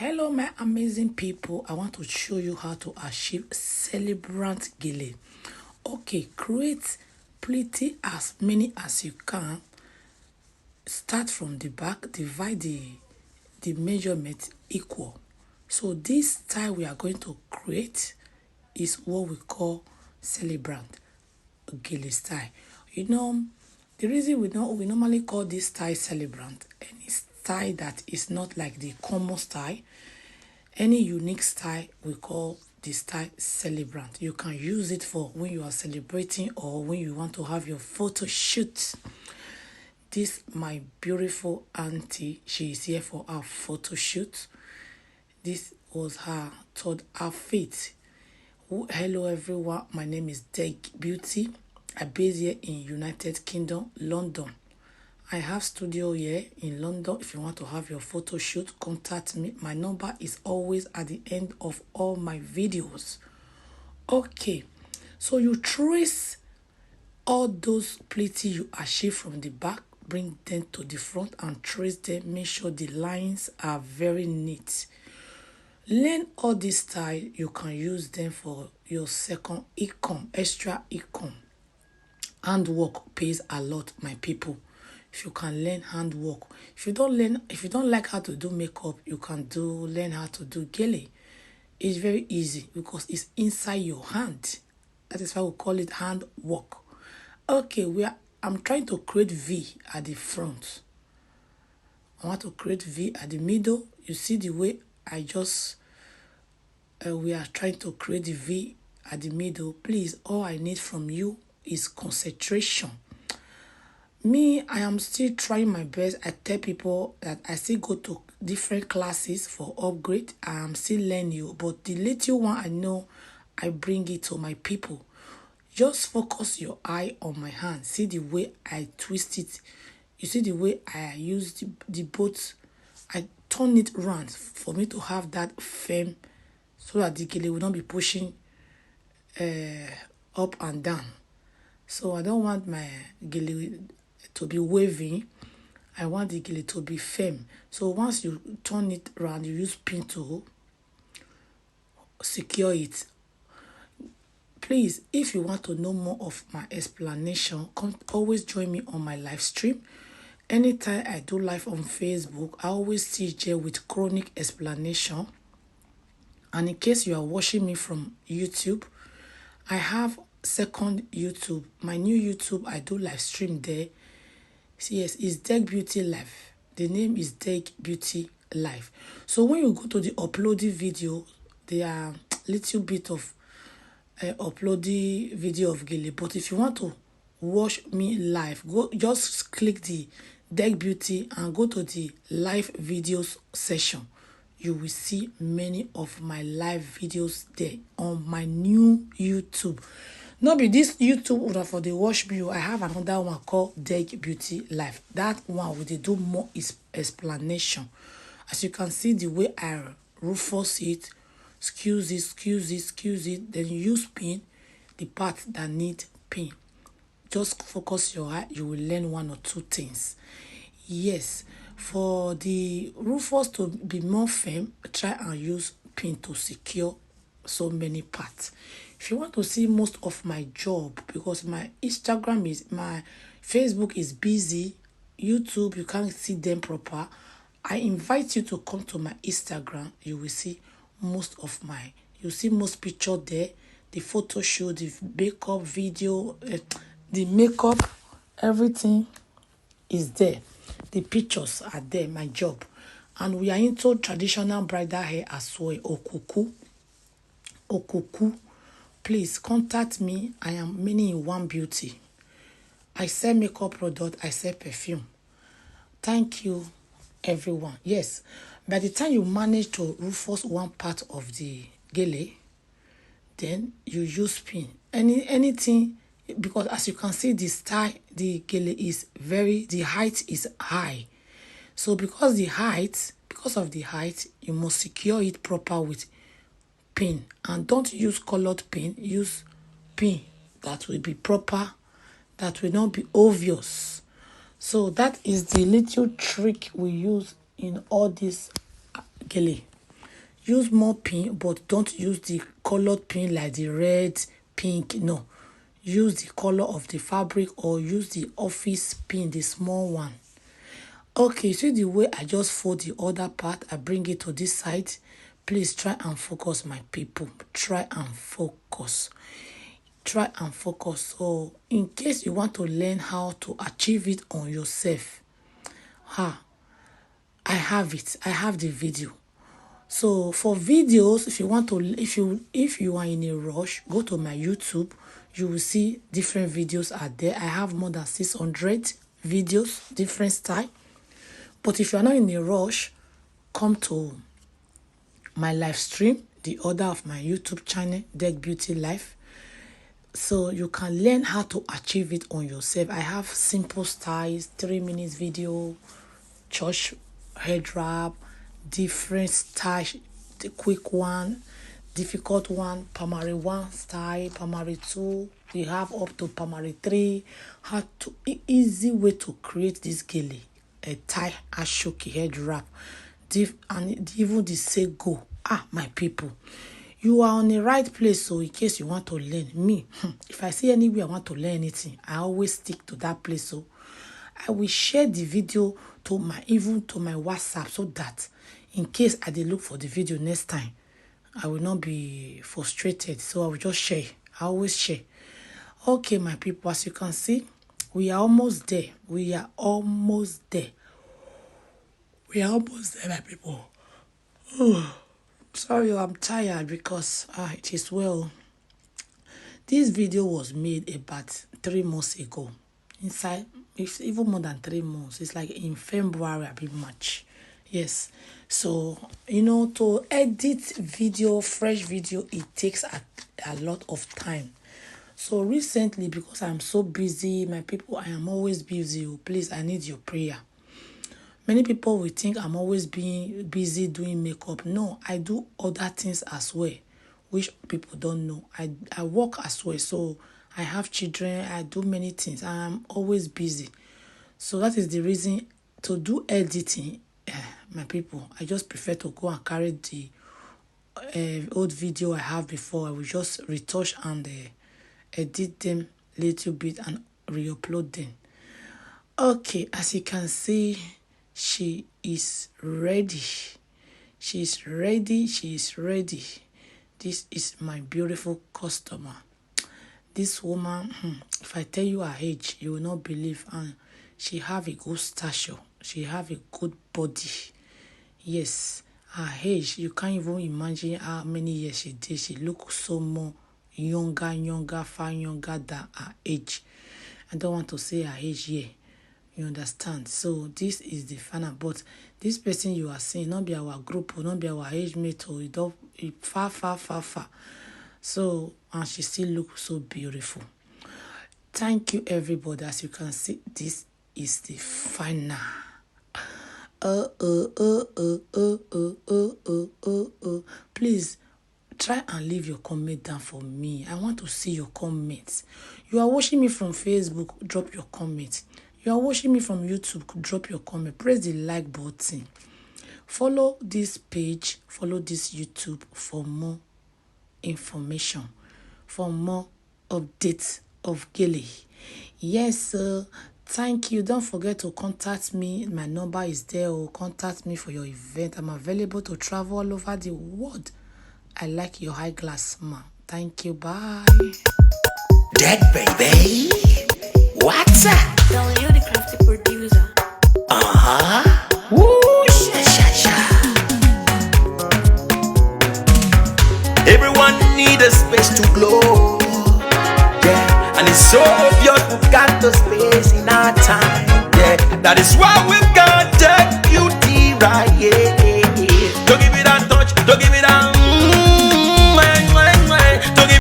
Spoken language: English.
Hello my amazing people, I want to show you how to achieve celebrant gele. Okay, create plenty as many as you can. Start from the back, divide the measurement equal. So this style we are going to create is what we call celebrant gele style. You know, the reason we normally call this style celebrant, any style that is not like the common style, any unique style we call the style celebrant. You can use it for when you are celebrating or when you want to have your photo shoot. This my beautiful auntie, she is here for our photo shoot. This was her third outfit. Hello everyone, my name is Deg Beauty. I base here in United Kingdom, London. I have studio here in London. If you want to have your photo shoot, contact me. My number is always at the end of all my videos. Okay, so you trace all those plates you achieve from the back, bring them to the front and trace them. Make sure the lines are very neat. Learn all this style. You can use them for your second income, extra income. Handwork pays a lot, my people. If you can learn handwork, if you don't like how to do makeup, you can learn how to do gele. It's very easy because it's inside your hand. That is why we call it handwork. Okay, I'm trying to create V at the front. I want to create V at the middle. You see the way I just we are trying to create the V at the middle. Please, all I need from you is concentration. Me, I am still trying my best. I tell people that I still go to different classes for upgrade. I am still learning, but the little one I know, I bring it to my people. Just focus your eye on my hand. See the way I twist it. You see the way I use the boat. I turn it round for me to have that firm, so that the gele will not be pushing up and down. So I don't want my gele to be waving. I want the gele to be firm. So once you turn it around, you use pin to secure it. Please, if you want to know more of my explanation, always join me on my live stream. Anytime I do live on Facebook, I always teach you with chronic explanation. And in case you are watching me from YouTube, I have second YouTube. My new YouTube, I do live stream there. Yes, it's Deg Beauty Live. The name is Deg Beauty Live. So when you go to the uploaded video, there are little bit of uploaded video of gele. But if you want to watch me live, just click the Deg Beauty and go to the live videos section. You will see many of my live videos there on my new YouTube. Not be this YouTube for the watch view. I have another one called Deg Beauty Live. That one will do more explanation. As you can see the way I reinforce it, squeeze it, then you use pin, the part that need pin. Just focus your eye, you will learn one or two things. Yes, for the reinforce to be more firm, try and use pin to secure so many parts. If you want to see most of my job, because my Facebook is busy, YouTube you can't see them proper, I invite you to come to my Instagram. You will see most picture there, the photo shoot, the makeup video, the makeup, everything is there. The pictures are there, my job. And we are into traditional bridal hair as well, okuku. Please contact me. I am many in one beauty. I sell makeup product, I sell perfume. Thank you, everyone. Yes, by the time you manage to reinforce one part of the gele, then you use pin. Anything, because as you can see, the style, the gele is the height is high. So because of the height, you must secure it proper with pin. And don't use colored pin, use pin that will be proper, that will not be obvious. So that is the little trick we use in all this gele. use more pin, but don't use the colored pin like the red, pink. No, use the color of the fabric or use the office pin, the small one. Okay, see the way I just fold the other part, I bring it to this side. Please try and focus, my people. Try and focus. Try and focus. So in case you want to learn how to achieve it on yourself, I have it. I have the video. So for videos, if you want to, if you are in a rush, go to my YouTube. You will see different videos are there. I have more than 600 videos, different style. But if you are not in a rush, come to my live stream, the order of my YouTube channel, Deck Beauty Life. So you can learn how to achieve it on yourself. I have simple styles, 3 minutes video, church head wrap, different style, the quick one, difficult one, primary 1 style, primary 2. We have up to primary 3. How to easy way to create this gele, a tie Asoke head wrap, and even the say go. My people, you are on the right place. So in case you want to learn me, if I see anywhere I want to learn anything, I always stick to that place. So I will share the video to my WhatsApp, so that in case I did look for the video next time, I will not be frustrated. So I will just share. I always share. Okay, my people, as you can see, we are almost there. We are almost there. We are almost there, my people. Sorry, I'm tired because it is well. This video was made about 3 months ago. Inside, it's even more than 3 months. It's like in February, a bit much. Yes. So, to edit video, fresh video, it takes a lot of time. So recently, because I'm so busy, my people, I am always busy. Please, I need your prayer. Many people will think I'm always being busy doing makeup. No, I do other things as well, which people don't know. I work as well, so I have children. I do many things. I'm always busy. So that is the reason to do editing, my people. I just prefer to go and carry the old video I have before. I will just retouch and edit them a little bit and re-upload them. Okay, as you can see, she is ready. She is ready. She is ready. This is my beautiful customer. This woman, if I tell you her age, you will not believe. And she have a good stature. She have a good body. Yes, her age, you can't even imagine how many years she did. She looks so more younger, far younger than her age. I don't want to say her age here. You understand? So this is the final. But this person you are seeing, not be our group, or not be our age mate, or it far. So, and she still looks so beautiful. Thank you, everybody. As you can see, this is the final. Please try and leave your comment down for me. I want to see your comments. You are watching me from Facebook, drop your comments. You are watching me from YouTube, drop your comment. Press the like button. Follow this page, follow this YouTube for more information, for more updates of gele. Yes, thank you. Don't forget to contact me. My number is there, or contact me for your event. I'm available to travel all over the world. I like your high glass smile. Thank you. Bye. Dead baby. What's up? W, the crafty producer. Woo, sha. Everyone need a space to glow. Yeah, and it's so obvious we've got the space in our time. Yeah, that is why we've got Deck Beauty right. Yeah. Don't give it a touch, don't give it